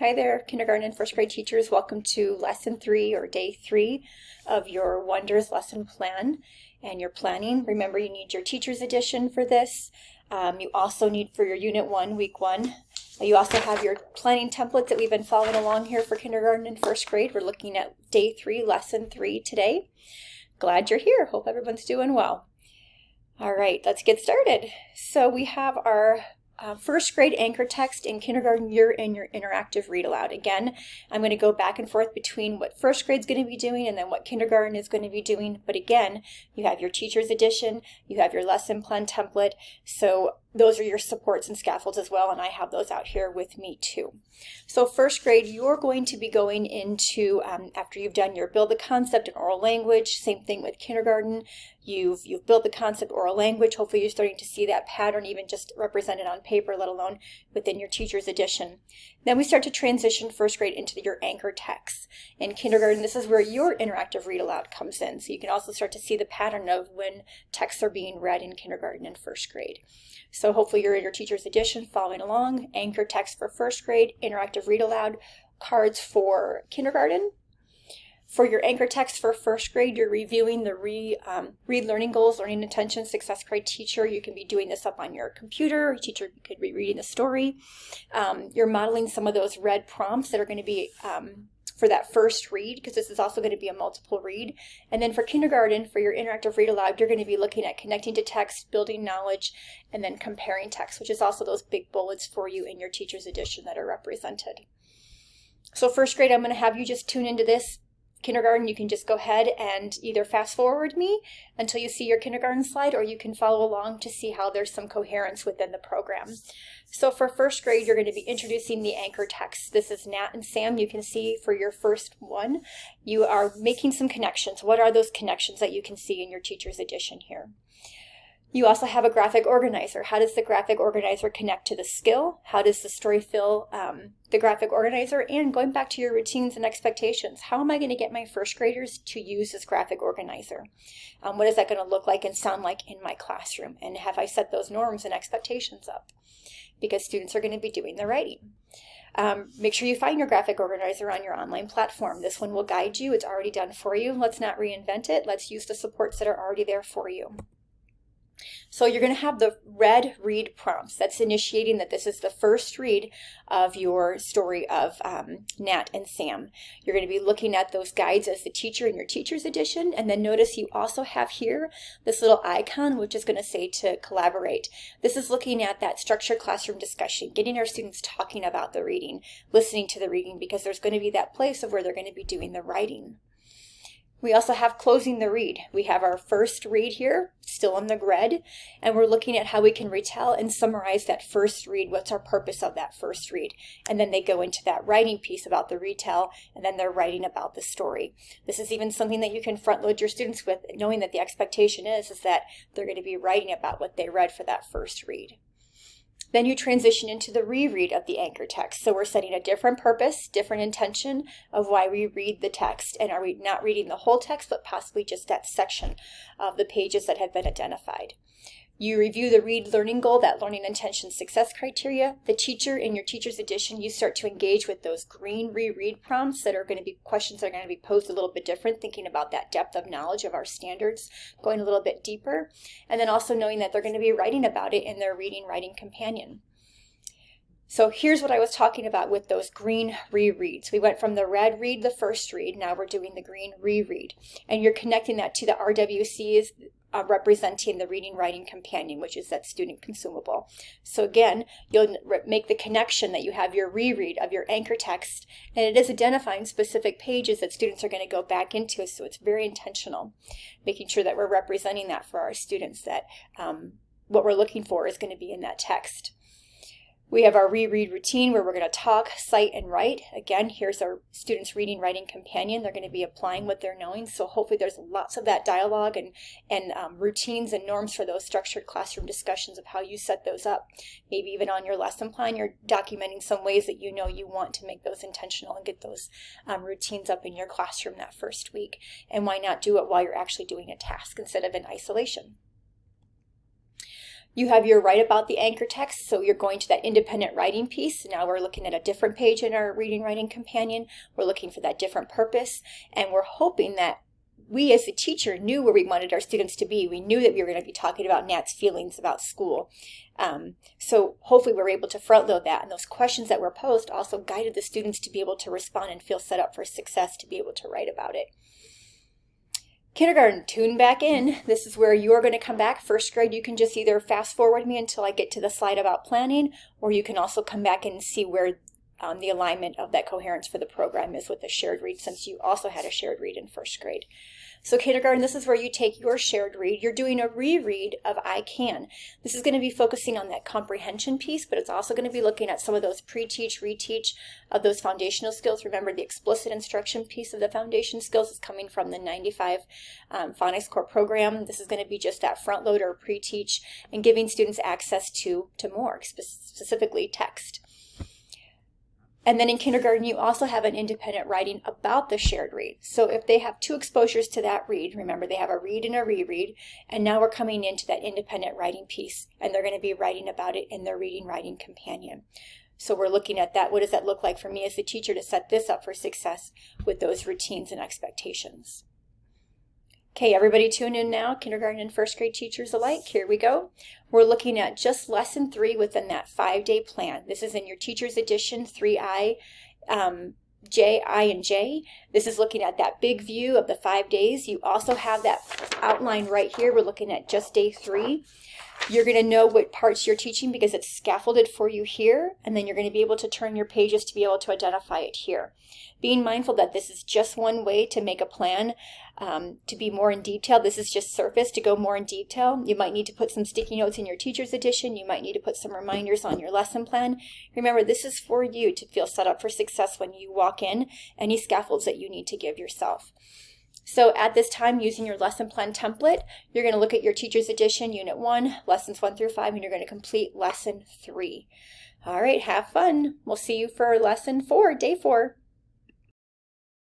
Hi there, kindergarten and first grade teachers. Welcome to lesson 3 or day 3 of your Wonders lesson plan and your planning. Remember, you need your teacher's edition for this. You also need for your unit 1, week 1. You also have your planning templates that we've been following along here for kindergarten and first grade. We're looking at day 3, lesson 3 today. Glad you're here. Hope everyone's doing well. All right, let's get started. So we have our first grade anchor text in kindergarten year and your interactive read aloud. Again, I'm going to go back and forth between what first grade is going to be doing and then what kindergarten is going to be doing. But again, you have your teacher's edition, you have your lesson plan template. So those are your supports and scaffolds as well, and I have those out here with me too. So first grade, you're going to be going into, after you've done your build the concept and oral language, same thing with kindergarten. You've built the concept oral language. Hopefully you're starting to see that pattern even just represented on paper, let alone within your teacher's edition. Then we start to transition first grade into your anchor text. In kindergarten, this is where your interactive read aloud comes in. So you can also start to see the pattern of when texts are being read in kindergarten and first grade. So hopefully you're in your teacher's edition following along. Anchor text for first grade, interactive read aloud, cards for kindergarten. For your anchor text for first grade, you're reviewing the read learning goals, learning intention, success criteria. You can be doing this up on your computer. Your teacher could be reading the story. You're modeling some of those red prompts that are going to be for that first read, because this is also going to be a multiple read. And then for kindergarten, for your interactive read aloud, you're going to be looking at connecting to text, building knowledge, and then comparing text, which is also those big bullets for you in your teacher's edition that are represented. So first grade, I'm going to have you just tune into this. Kindergarten, you can just go ahead and either fast forward me until you see your kindergarten slide, or you can follow along to see how there's some coherence within the program. So for first grade, you're going to be introducing the anchor text. This is Nat and Sam. You can see for your first one, you are making some connections. What are those connections that you can see in your teacher's edition here? You also have a graphic organizer. How does the graphic organizer connect to the skill? How does the story fill the graphic organizer? And going back to your routines and expectations, how am I going to get my first graders to use this graphic organizer? What is that going to look like and sound like in my classroom? And have I set those norms and expectations up? Because students are going to be doing the writing. Make sure you find your graphic organizer on your online platform. This one will guide you. It's already done for you. Let's not reinvent it. Let's use the supports that are already there for you. So you're going to have the red read prompts. That's initiating that this is the first read of your story of Nat and Sam. You're going to be looking at those guides as the teacher in your teacher's edition. And then notice you also have here this little icon, which is going to say to collaborate. This is looking at that structured classroom discussion, getting our students talking about the reading, listening to the reading, because there's going to be that place of where they're going to be doing the writing. We also have closing the read. We have our first read here, still in the red, and we're looking at how we can retell and summarize that first read. What's our purpose of that first read? And then they go into that writing piece about the retell, and then they're writing about the story. This is even something that you can front load your students with, knowing that the expectation is that they're going to be writing about what they read for that first read. Then you transition into the reread of the anchor text. So we're setting a different purpose, different intention of why we read the text. And are we not reading the whole text, but possibly just that section of the pages that have been identified? You review the read learning goal, that learning intention success criteria. The teacher in your teacher's edition, you start to engage with those green reread prompts that are going to be questions that are going to be posed a little bit different, thinking about that depth of knowledge of our standards, going a little bit deeper, and then also knowing that they're going to be writing about it in their reading writing companion. So here's what I was talking about with those green rereads. We went from the red read, the first read, now we're doing the green reread. And you're connecting that to the RWCs, representing the reading writing companion, which is that student consumable. So again, you'll make the connection that you have your reread of your anchor text, and it is identifying specific pages that students are going to go back into, so it's very intentional, making sure that we're representing that for our students, that what we're looking for is going to be in that text. We have our reread routine where we're going to talk, cite, and write. Again, here's our students' reading writing companion. They're going to be applying what they're knowing. So hopefully there's lots of that dialogue and routines and norms for those structured classroom discussions of how you set those up. Maybe even on your lesson plan, you're documenting some ways that you know you want to make those intentional and get those routines up in your classroom that first week. And why not do it while you're actually doing a task instead of in isolation? You have your write about the anchor text, so you're going to that independent writing piece. Now we're looking at a different page in our reading writing companion. We're looking for that different purpose, and we're hoping that we as a teacher knew where we wanted our students to be. We knew that we were going to be talking about Nat's feelings about school. So hopefully we're able to front load that, and those questions that were posed also guided the students to be able to respond and feel set up for success to be able to write about it. Kindergarten, tune back in. This is where you're going to come back. First grade, you can just either fast forward me until I get to the slide about planning, or you can also come back and see where the alignment of that coherence for the program is with the shared read, since you also had a shared read in first grade. So kindergarten, this is where you take your shared read. You're doing a reread of I Can. This is going to be focusing on that comprehension piece, but it's also going to be looking at some of those pre-teach, reteach of those foundational skills. Remember, the explicit instruction piece of the foundation skills is coming from the 95 Phonics Core program. This is going to be just that front load or pre-teach and giving students access to more, specifically text. And then in kindergarten, you also have an independent writing about the shared read. So if they have 2 exposures to that read, remember they have a read and a reread, and now we're coming into that independent writing piece, and they're going to be writing about it in their reading writing companion. So we're looking at that. What does that look like for me as a teacher to set this up for success with those routines and expectations? Okay, everybody tune in now, kindergarten and first grade teachers alike. Here we go. We're looking at just lesson 3 within that 5-day plan. This is in your teacher's edition, 3I, J, I, and J. This is looking at that big view of the 5 days. You also have that outline right here. We're looking at just day 3. You're going to know what parts you're teaching because it's scaffolded for you here, and then you're going to be able to turn your pages to be able to identify it here. Being mindful that this is just one way to make a plan to be more in detail. This is just surface to go more in detail. You might need to put some sticky notes in your teacher's edition. You might need to put some reminders on your lesson plan. Remember, this is for you to feel set up for success when you walk in, any scaffolds that you need to give yourself. So at this time, using your lesson plan template, you're going to look at your teacher's edition, unit 1, lessons 1 through 5, and you're going to complete lesson 3. All right, have fun. We'll see you for lesson 4, day 4.